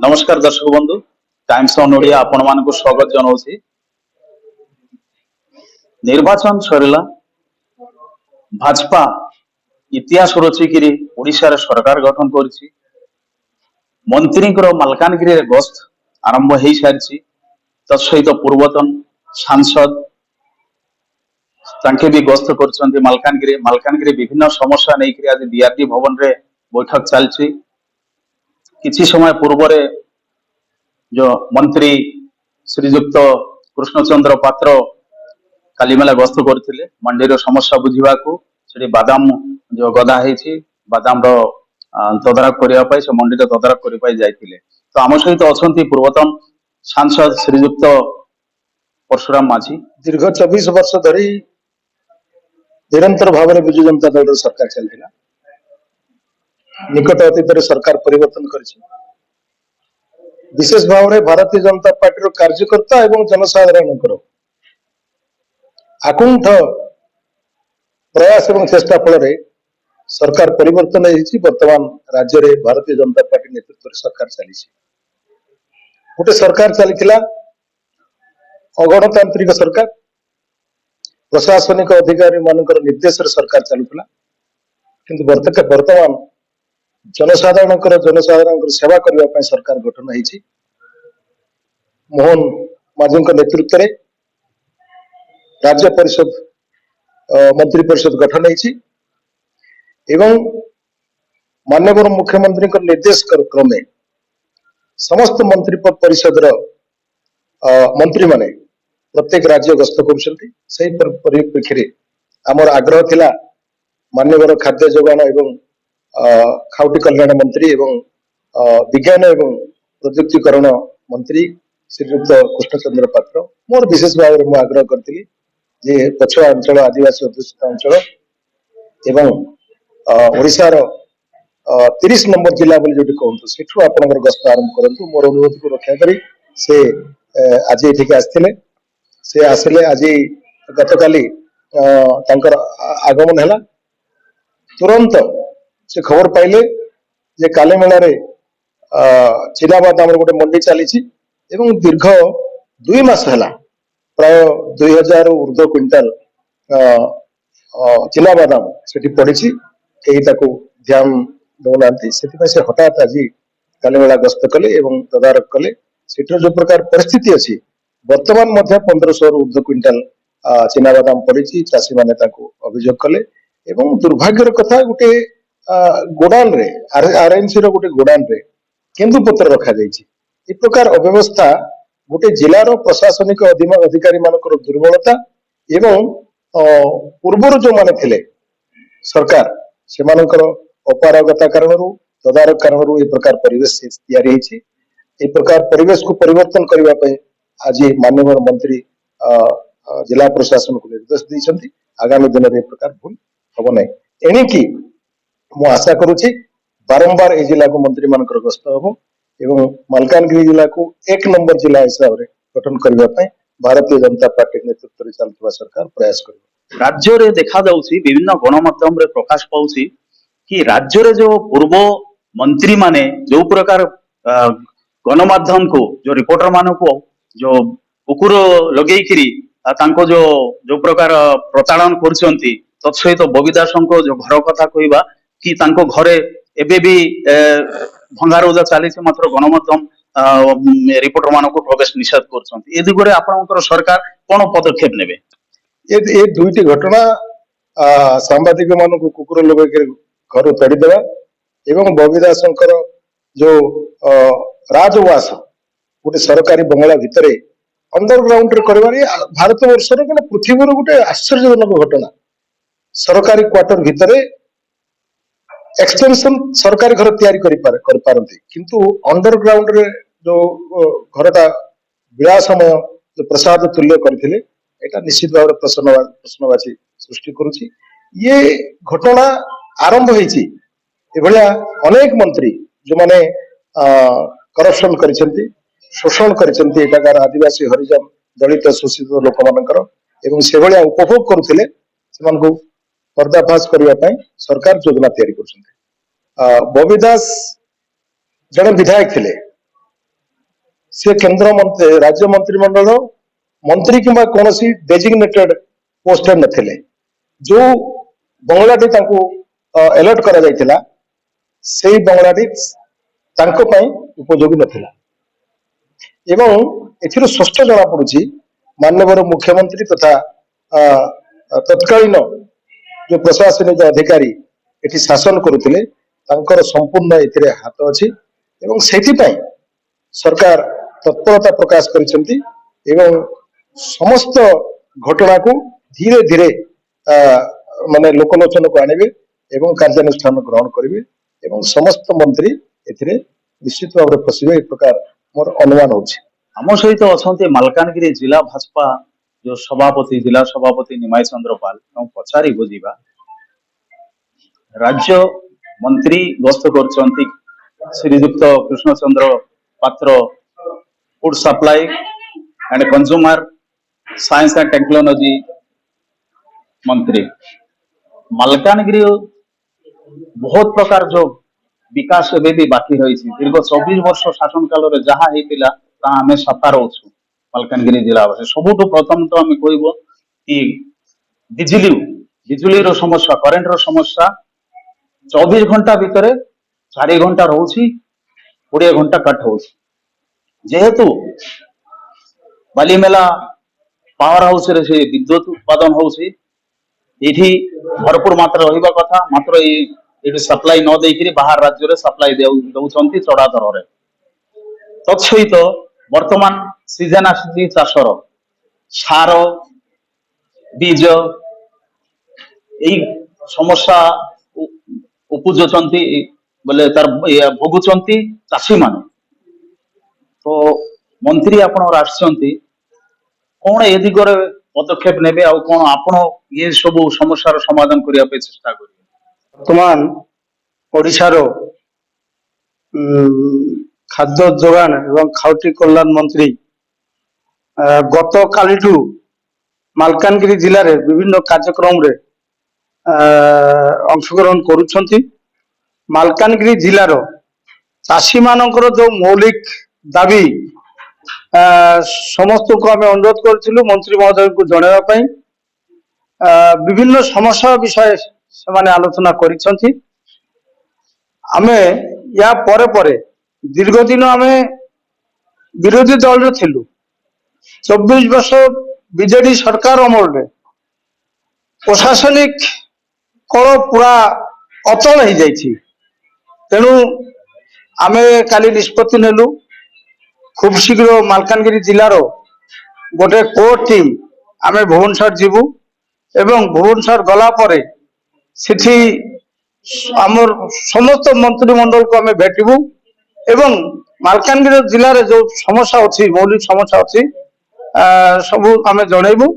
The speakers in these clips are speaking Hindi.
नमस्कार दर्शक बंधु टाइम्स ऑन ओडिया आपण मानक स्वागत जनाऊँ। निर्वाचन सरला भाजपा इतिहास रचिकी ओडिशा रे सरकार गठन करिछि। मंत्री मालकानगिरी गस्त आरंभ हो सारी तत्सहित पूर्वतन सांसद तांके भी गस्त कर मालकानगिरी विभिन्न समस्या नहीं आज बीआरडी भवन रे बैठक चलछि। किछि समय पूर्व जो मंत्री श्रीजुक्त कृष्णचंद्र पात्र कालीमेला गस्त करथिले मंडी समस्या बुझीबा को सेठी बादाम जो गदा है बादाम तदारक करने से मंडी तदारक कर जाइथिले। तो आम सहित अच्छा पूर्वतन सांसद श्रीजुक्त परशुराम माझी दीर्घ 24 वर्ष धरी निरंतर भाव में विजु जनता दल सरकार चलता। निकट अतीत सरकार परिवर्तन कर विशेष भाव में भारतीय जनता पार्टी कार्यकर्ता एवं जनसाधारण आकुंठ प्रयास एवं चेष्टा फल सरकार परिवर्तन होती। वर्तमान राज्य में भारतीय जनता पार्टी नेतृत्व सरकार चली गोटे सरकार चली अगणतांत्रिक सरकार प्रशासनिक अधिकारी मानकर निर्देश सरकार चलुला किंतु वर्तमान जनसाधारण सेवा करने सरकार गठन होती। मोहन माझी नेतृत्व में राज्य परिषद मंत्री परिषद गठन होती एवं माननीय मुख्यमंत्री निर्देश क्रमे समस्त मंत्री परिषद मंत्री माने प्रत्येक राज्य गस्त कर परिप्रेक्षी आमर आग्रह थिला माननीय खाद्य जोगान एवं खाउटी कल्याण मंत्री एवं विज्ञान एवं प्रजुक्तिकरण मंत्री श्रीयुक्त कृष्णचंद्र पात्र मोर विशेष भाव में आग्रह करती जे पछुआ अंचल आदिवासी अध्युषित अंचल एवं ओडिशार 30 नंबर जिला बोली जोटी कहतु सेठू आपनकर गस्त आरंभ करंतु। मोर अनुरोध को रक्षा करी से आज एठिक आस्थिले से आसिले आज गतकाली आगमन है तुरंत से खबर पाइले जे काली मेला रे चिनाबादाम गोटे मंडी चली दीर्घ 2 मास है प्राय 2000 ऊर्ध्व क्विंटाल चिनाबादाम से पड़ी कहीं ध्यान दौना से हठात आज काली मेला गस्त कले एवं तदारक कले सेठर जो प्रकार परिस्थिति अच्छी वर्तमान 1500 ऊर्ध्व क्विंटाल चिनाबादाम पड़ी चाषी मैंने अभियोग कले एवं दुर्भाग्यर कथा गोटे गोडान रे आरएनसी रो गोटे गोडान रे केंदुपत्र रखा जाइए। प्रकार अव्यवस्था गोटे जिलार प्रशासनिक अधिकारी मानकर दुर्बलता एवं पूर्वर जो माने थिले सरकार से मानकर अपारगता कारण तदारक कारण ए प्रकार परिवेश तैयारी होइछि। ए प्रकार परिवेश को परिवर्तन करने आज माननीय मंत्री जिला प्रशासन को निर्देश देइछन्ति। आगामी दिन में प्रकार भूल हम ना एणिकी मु आशा करुछि बारंबार ए जिला को मंत्री मानकर गस्त हम एवं मालकानगिरी जिला को 1 नंबर जिला हिसाब से गठन करने भारतीय जनता पार्टी नेतृत्व चलता सरकार प्रयास कर। राज्य रे देखा जाउछि विभिन्न गणमाध्यम रे प्रकाश पाउछि कि राज्य रे जो पूर्व मंत्री माने जो प्रकार गणमाध्यम को जो रिपोर्टर मान को जो कुकुर लगे जो जो प्रकार प्रताड़न करछंती तत्सहित बबिदास जो घर कथा कहवा कि घरे एबे भी भंगारुजा चली मात्र गणमाध्यम रिपोर्टर मान को प्रवेश निषेध कर दिगरे आपनकर सरकार कौन पदक्षेप नेबे? ये दुईटी घटना सांबादिक मान को कुकुर लगे घर तड़ीदेवा एवं बबिदासंकर जो राजवास गोटे सरकारी बंगला भितर अंडरग्राउंड रे करबारे भारत वर्ष पृथ्वी गोटे आश्चर्यजनक घटना। सरकारी क्वार्टर भितर एक्सटेंशन सरकारी घर तैयारी कर पारती किंतु अंडरग्राउंड रे जो घरटा विलासमय जो प्रसाद तुल्य करथिले एटा निश्चित भाव प्रश्नवाची सृष्टि करुछि। ये घटना आरंभ होइछि एभलिया अनेक मंत्री जो माने करप्शन करिसेंती शोषण करिसेंती एटाकार आदिवासी हरिजन दलित शोषित लोक मानकर एवं से भलिया उपभोग करुथिले सेमान को पर्दाफाश करने सरकार योजना तैयारी कर। बबी दास जड़े विधायक थे से केंद्र मंत्री राज्य मंत्रिमंडल मंत्री किंबा कौन डेजिग्नेटेड पोस्ट नथिले जो बंगलाटी तांको अलर्ट करा जायतिला सेही बंगलाटी तांको पई उपयोगी नथिला एवं एथिरो स्पष्ट जना पड़ुछि माननीय मुख्यमंत्री तथा तत्कालीन जो प्रशासनिक अधिकारी एठी शासन करुथिले तांकर संपूर्ण एथिरे हाथ अछि एवं सेथि पई सरकार तत्परता प्रकाश करिसेंती एवं समस्त घटना को धीरे धीरे माने लोकलोचन को आनिबे एवं कार्यानुष्ठान ग्रहण करिवे एवं समस्त मंत्री एथिरे निश्चित भाव फसिबे एक प्रकार मोर अनुमान होछि। आम सहित अच्छा मालकानगिरी जिला भाजपा जो सभापति जिला सभापति निमाई चंद्र पाल पचारि बुझा राज्य मंत्री गस्त कर श्रीजुक्त कृष्णचंद्र पात्र food supply and consumer science and technology मंत्री मालकानगिरी बहुत प्रकार जो विकास एबे भी बाकी रही दीर्घ 24 वर्ष शासन काल रे जहाँ हेतिला ता हमें सफा रोचु मालकानगिरी जिलावासी सबुठ प्रथम तो हमें कहब कि बिजुली रो समस्या करेन्ट रो समस्या 24 घंटा भितर 4 घंटा रोची 20 घंटा कट हो जेहेतु बालीमेला पावर हाउस रे से विद्युत उत्पादन होउसी एठी भरपूर मात्रा रहिबा कथा मात्र ये सप्लाई न देकरी बाहर राज्य रे सप्लाई दउचंती चढ़ा दर रे तत्सहित वर्तमान सीजन आसी चाषर सार बीज यही समस्या उपजुचंती बोले तार भोगुचंती चाषी मान तो मंत्री आपण आसचंती कौन ए दिगरे पदक्षेप नेबे आ कौन आपण ये सब समस्यार समाधान करिया पे चेष्टा करिवे। वर्तमान ओडिशारो खाद्य जोगान एवं खाउटी कल्याण मंत्री गत कालीठू मालकानगिरी जिले रे विभिन्न कार्यक्रम रे अंशग्रहण करुछंती। मालकानगिरी जिलार चाषी मानकर जो मौलिक दाबी समस्त को आम अनुरोध करूँ मंत्री महोदय को जनवा पाई विभिन्न समस्या विषय से आलोचना करिसेंती। आमे या परे परे दीर्घ दिन आमे विरोधी दल रे थिलु 24 वर्ष बीजेडी सरकार अमल में प्रशासनिक कल पूरा अचल हो जाइछि तेणु आमे काली निष्पत्ति नेलु खूब शीघ्र मालकानगिरी जिलार गोटे कोर टीम आमे भुवनेश्वर जीवु एवं भुवनेश्वर गला परे सिठी आमर समस्त मंत्रिमंडल को आमे भेटिबु एवं मालकानगिरी जिले में जो समस्या अच्छी मौलिक समस्या अच्छी सबू आमे जनइबु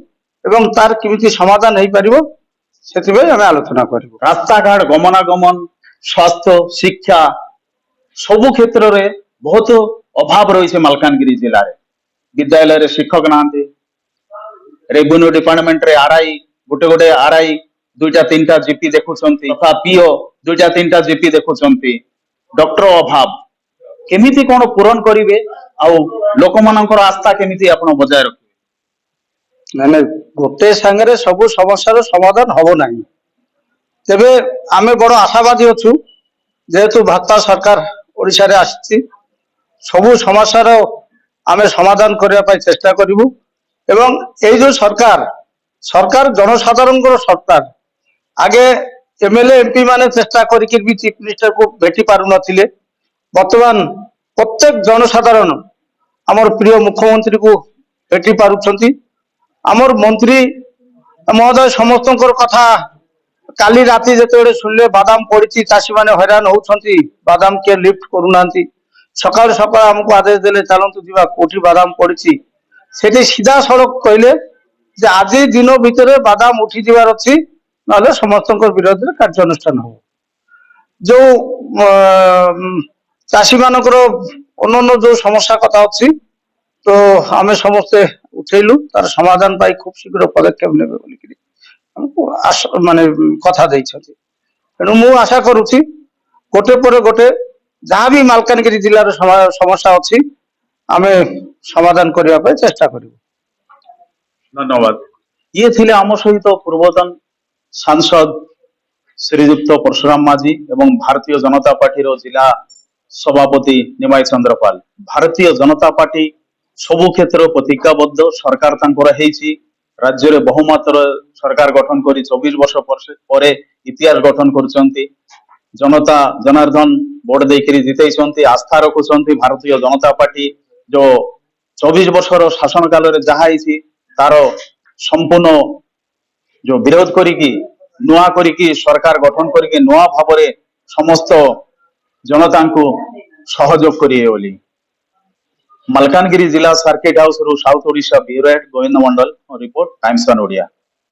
एवं तार किमिति समाधान हो पारिबो सेतिबे आमे आलोचना करिबु। रास्ता घाट गमनागमन स्वास्थ्य शिक्षा सबु क्षेत्र रे बहुत अभाव रही है मालकानगिरी जिले में विद्यालय रे शिक्षक नांती रेवेन्यू डिपार्टमेंट रे आरआई गोटे गोटे आरआई 2-3टा जीपी देखुछंती तथा पीओ 2-3टा जीपी देखुछंती डॉक्टर अभाव केमिति कोन पूरण करिवे आ लोक मानकर आस्था केमिति आपण बजाय रखिबे ना गोटे संगे सब समस्या समाधान हबो नाही तेबे आमे बड़ आशावादी अछु जेहेतु भाजपा सरकार ओडिशा रे आछि सबु समस्या आमे समाधान करबा पई चेष्टा करिवु एवं ए जो सरकार जनसाधारण सरकार आगे एमएलए एमपी माने चेष्टा करके भी चीफ मिनिस्टर को भेटी पारु नथिले वर्तमान प्रत्येक जनसाधारण आमर प्रिय मुख्यमंत्री को भेटी पारुछंती आमर मंत्री महोदय समस्त कथा काली राति जेते सुनले बादाम पड़ी चाषी माने हैरान होउछंती बादाम के लिफ्ट करूनांती सकाल सकाल हमको आदेश देले चलंतु जीवा कोठी बादाम पड़ी सेठी सीधा सड़क कहले जे आज दिन भितर बादाम उठी जीवार अछि नले समस्त विरोध में कार्यानुष्ठान हो जो चाषी मानकर अन्य जो समस्या कथा अच्छी तो आमे समस्ते उठेलु तार समाधान पाई खूब शीघ्र पदक्षेप नेबे बोलिकरी हमको माने कथा दैछथि तेणु मु आशा करूछि गोटे पर गोटे जहाँ भी मालकानगिरी जिलार समस्या अच्छी ଆମେ ସମାଧାନ କରିବା ପାଇଁ ଚେଷ୍ଟା କରିବୁ। ଧନ୍ୟବାଦ। ଇଏ ଥିଲେ ଆମ ସହିତ ପୂର୍ବତନ ସାଂସଦ ଶ୍ରୀଯୁକ୍ତ ପରଶୁରାମ ମାଝୀ ଏବଂ ଭାରତୀୟ ଜନତା ପାର୍ଟିର ଜିଲ୍ଲା ସଭାପତି ନିମାଇ ଚନ୍ଦ୍ର ପାଲ। ଭାରତୀୟ ଜନତା ପାର୍ଟି ସବୁ କ୍ଷେତ୍ର ପ୍ରତିଜ୍ଞାବଦ୍ଧ ସରକାର ତାଙ୍କର ହେଇଛି। ରାଜ୍ୟରେ ବହୁମତର ସରକାର ଗଠନ କରି 24 ବର୍ଷ ପରେ ଇତିହାସ ଗଠନ କରୁଛନ୍ତି। ଜନତା ଜନାର୍ଦ୍ଦନ ଭୋଟ ଦେଇକରି ଜିତେଇଛନ୍ତି, ଆସ୍ଥା ରଖୁଛନ୍ତି ଭାରତୀୟ ଜନତା ପାର୍ଟି। ଯୋଉ 24 ବର୍ଷର ଶାସନ କାଳରେ ଯାହା ହେଇଛି ତାର ସମ୍ପୂର୍ଣ୍ଣ ଯୋଉ ବିରୋଧ କରିକି ନୂଆ କରିକି ସରକାର ଗଠନ କରିକି ନୂଆ ଭାବରେ ସମସ୍ତ ଜନତାଙ୍କୁ ସହଯୋଗ କରିବେ ବୋଲି। ମାଲକାନଗିରି ଜିଲ୍ଲା ସାର୍କିଟ ହାଉସରୁ south Odisha bureau head Gobinda Mandal report, Times one Odia.